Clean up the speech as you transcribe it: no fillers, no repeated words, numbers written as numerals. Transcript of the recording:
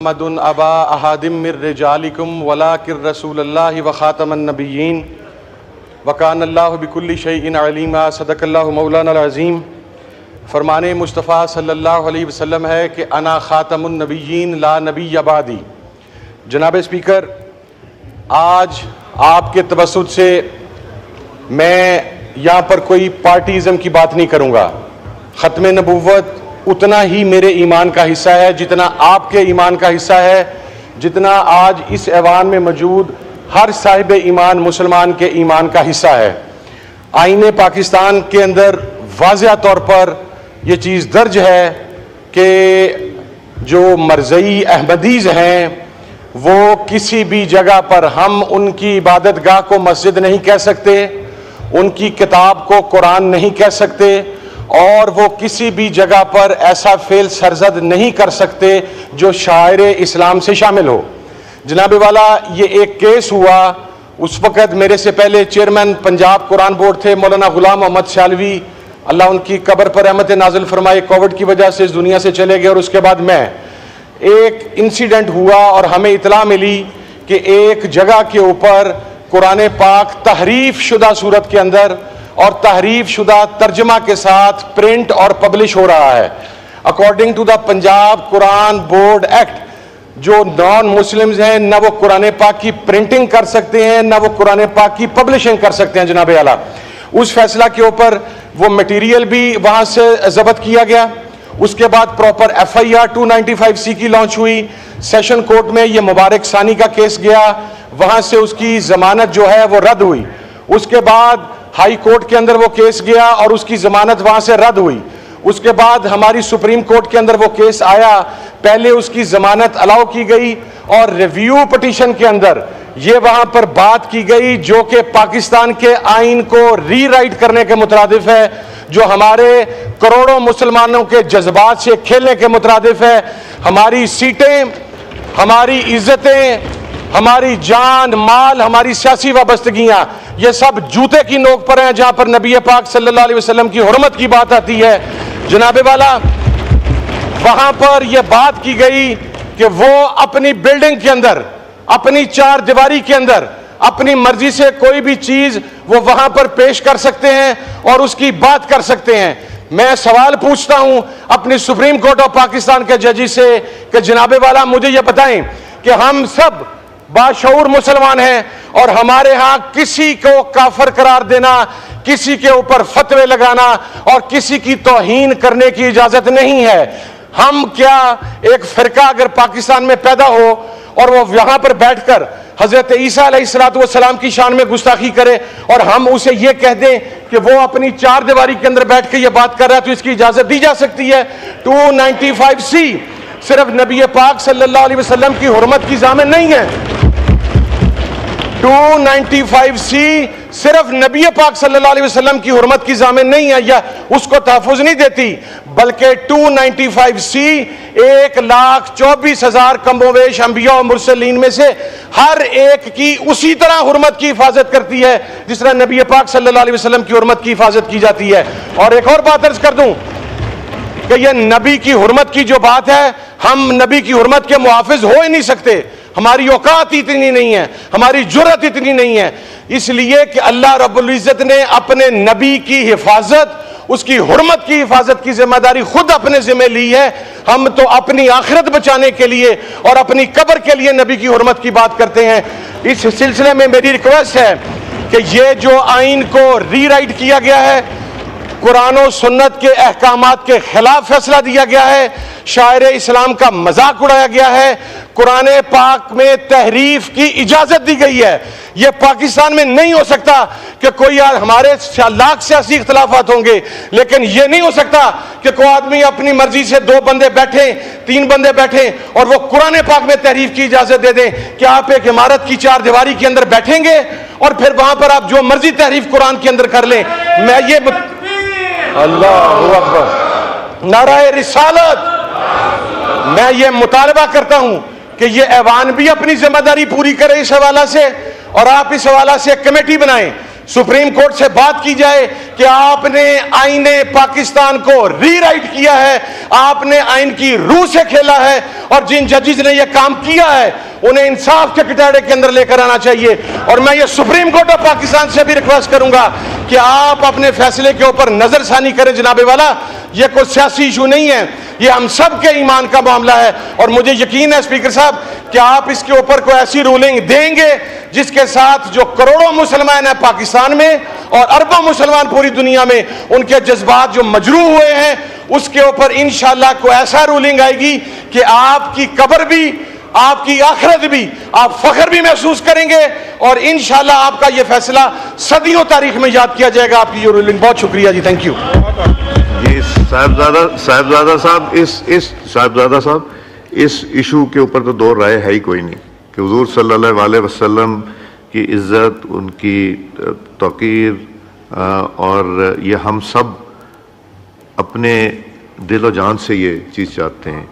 محمد ابا احد من رجالکم ولکن رسول اللہ وخاتم النبیین وکان اللہ بکل شیء علیما۔ صدق اللہ مولانا العظیم۔ فرمان مصطفیٰ صلی اللہ علیہ وسلم ہے کہ انا خاتم النبیین لا نبی بعدی۔ جناب اسپیکر، آج آپ کے توسط سے میں یہاں پر کوئی پارٹیزم کی بات نہیں کروں گا۔ ختم نبوت اتنا ہی میرے ایمان کا حصہ ہے جتنا آپ کے ایمان کا حصہ ہے، جتنا آج اس ایوان میں موجود ہر صاحب ایمان مسلمان کے ایمان کا حصہ ہے۔ آئین پاکستان کے اندر واضح طور پر یہ چیز درج ہے کہ جو مرزئی احمدیز ہیں وہ کسی بھی جگہ پر ہم ان کی عبادت گاہ کو مسجد نہیں کہہ سکتے، ان کی کتاب کو قرآن نہیں کہہ سکتے، اور وہ کسی بھی جگہ پر ایسا فعل سرزد نہیں کر سکتے جو شاعر اسلام سے شامل ہو۔ جناب والا، یہ ایک کیس ہوا، اس وقت میرے سے پہلے چیئرمین پنجاب قرآن بورڈ تھے مولانا غلام محمد سیالوی، اللہ ان کی قبر پر رحمت نازل فرمائے، کووڈ کی وجہ سے اس دنیا سے چلے گئے، اور اس کے بعد میں ایک انسیڈنٹ ہوا اور ہمیں اطلاع ملی کہ ایک جگہ کے اوپر قرآن پاک تحریف شدہ صورت کے اندر اور تحریف شدہ ترجمہ کے ساتھ پرنٹ اور پبلش ہو رہا ہے۔ According to the Punjab Quran Board Act, جو نان مسلمز ہیں نہ وہ قرآن پاک کی پرنٹنگ کر سکتے ہیں نہ وہ قرآن پاک کی پبلشنگ کر سکتے ہیں۔ جناب اعلیٰ، اس فیصلہ کے اوپر وہ مٹیریل بھی وہاں سے ضبط کیا گیا، اس کے بعد proper F I R 295C کی لانچ ہوئی، سیشن کورٹ میں یہ مبارک ثانی کا کیس گیا، وہاں سے اس کی ضمانت جو ہے وہ رد ہوئی، اس کے بعد ہائی کورٹ کے اندر وہ کیس گیا اور اس کی ضمانت وہاں سے رد ہوئی، اس کے بعد ہماری سپریم کورٹ کے اندر وہ کیس آیا، پہلے اس کی ضمانت الاؤ کی گئی اور ریویو پٹیشن کے اندر یہ وہاں پر بات کی گئی جو کہ پاکستان کے آئین کو ری رائٹ کرنے کے مترادف ہے، جو ہمارے کروڑوں مسلمانوں کے جذبات سے کھیلنے کے مترادف ہے۔ ہماری سیٹیں، ہماری عزتیں، ہماری جان مال، ہماری سیاسی وابستگیاں، یہ سب جوتے کی نوک پر ہیں جہاں پر نبی پاک صلی اللہ علیہ وسلم کی حرمت کی بات آتی ہے۔ جناب والا، وہاں پر یہ بات کی گئی کہ وہ اپنی بلڈنگ کے اندر، اپنی چار دیواری کے اندر اپنی مرضی سے کوئی بھی چیز وہ وہاں پر پیش کر سکتے ہیں اور اس کی بات کر سکتے ہیں۔ میں سوال پوچھتا ہوں اپنی سپریم کورٹ آف پاکستان کے ججی سے کہ جناب والا مجھے یہ بتائیں کہ ہم سب باشعور مسلمان ہیں اور ہمارے ہاں کسی کو کافر قرار دینا، کسی کے اوپر فتوے لگانا اور کسی کی توہین کرنے کی اجازت نہیں ہے۔ ہم کیا ایک فرقہ اگر پاکستان میں پیدا ہو اور وہ یہاں پر بیٹھ کر حضرت عیسیٰ علیہ السلام کی شان میں گستاخی کرے اور ہم اسے یہ کہہ دیں کہ وہ اپنی چار دیواری کے اندر بیٹھ کے یہ بات کر رہا ہے تو اس کی اجازت دی جا سکتی ہے؟ 295C صرف نبی پاک صلی اللہ علیہ وسلم کی حرمت کی ضامن نہیں ہے۔ 295C صرف نبی پاک صلی اللہ علیہ وسلم کی حرمت کی ضامن نہیں ہے یا اس کو تحفظ نہیں دیتی، بلکہ 295C 1,24,000 کم و بیش انبیاء و مرسلین میں سے ہر ایک کی اسی طرح حرمت کی حفاظت کرتی ہے جس طرح نبی پاک صلی اللہ علیہ وسلم کی حرمت کی حفاظت کی جاتی ہے۔ اور ایک اور بات عرض کر دوں کہ یہ نبی کی حرمت کی جو بات ہے، ہم نبی کی حرمت کے محافظ ہو ہی نہیں سکتے، ہماری اوقات اتنی نہیں ہے، ہماری جرأت اتنی نہیں ہے، اس لیے کہ اللہ رب العزت نے اپنے نبی کی حفاظت، اس کی حرمت کی حفاظت کی ذمہ داری خود اپنے ذمہ لی ہے۔ ہم تو اپنی آخرت بچانے کے لیے اور اپنی قبر کے لیے نبی کی حرمت کی بات کرتے ہیں۔ اس سلسلے میں میری ریکویسٹ ہے کہ یہ جو آئین کو ری رائٹ کیا گیا ہے، قرآن و سنت کے احکامات کے خلاف فیصلہ دیا گیا ہے، شاعر اسلام کا مذاق اڑایا گیا ہے، قرآن پاک میں تحریف کی اجازت دی گئی ہے۔ یہ پاکستان میں نہیں ہو سکتا کہ کوئی ہمارے لاکھ سیاسی اختلافات ہوں گے، لیکن یہ نہیں ہو سکتا کہ کوئی آدمی اپنی مرضی سے 2 بندے بیٹھیں، 3 بندے بیٹھیں اور وہ قرآن پاک میں تحریف کی اجازت دے دیں کہ آپ ایک عمارت کی 4 دیواری کے اندر بیٹھیں گے اور پھر وہاں پر آپ جو مرضی تحریف قرآن کے اندر کر لیں۔ میں یہ اللہ اکبر، نعرہ رسالت، میں یہ مطالبہ کرتا ہوں کہ یہ ایوان بھی اپنی ذمہ داری پوری کرے اس حوالہ سے، اور آپ اس حوالہ سے ایک کمیٹی بنائیں سپریم کورٹ سے بات کی جائے کہ آپ نے آئین پاکستان کو ری رائٹ کیا ہے، آپ نے آئین کی روح سے کھیلا ہے، اور جن ججز نے یہ کام کیا ہے انہیں انصاف کے کٹہرے کے اندر لے کر آنا چاہیے۔ اور میں یہ سپریم کورٹ آف پاکستان سے بھی ریکویسٹ کروں گا کہ آپ اپنے فیصلے کے اوپر نظر ثانی کریں جناب والا، یہ کوئی سیاسی ایشو نہیں ہے، یہ ہم سب کے ایمان کا معاملہ ہے، اور مجھے یقین ہے اسپیکر صاحب کہ آپ اس کے اوپر کوئی ایسی رولنگ دیں گے جس کے ساتھ جو کروڑوں مسلمان ہیں پاکستان میں اور اربوں مسلمان پوری دنیا میں، ان کے جذبات جو مجروح ہوئے ہیں، اس کے اوپر انشاءاللہ کوئی ایسا رولنگ آئے گی کہ آپ کی قبر بھی، آپ کی آخرت بھی، آپ فخر بھی محسوس کریں گے، اور انشاءاللہ آپ کا یہ فیصلہ صدیوں تاریخ میں یاد کیا جائے گا، آپ کی یہ رولنگ۔ بہت شکریہ جی، تھینک یو۔ جی صاحبزادہ صاحب اس ایشو کے اوپر تو دو رائے ہے ہی کوئی نہیں کہ حضور صلی اللہ علیہ وسلم کی عزت، ان کی توقیر، اور یہ ہم سب اپنے دل و جان سے یہ چیز چاہتے ہیں۔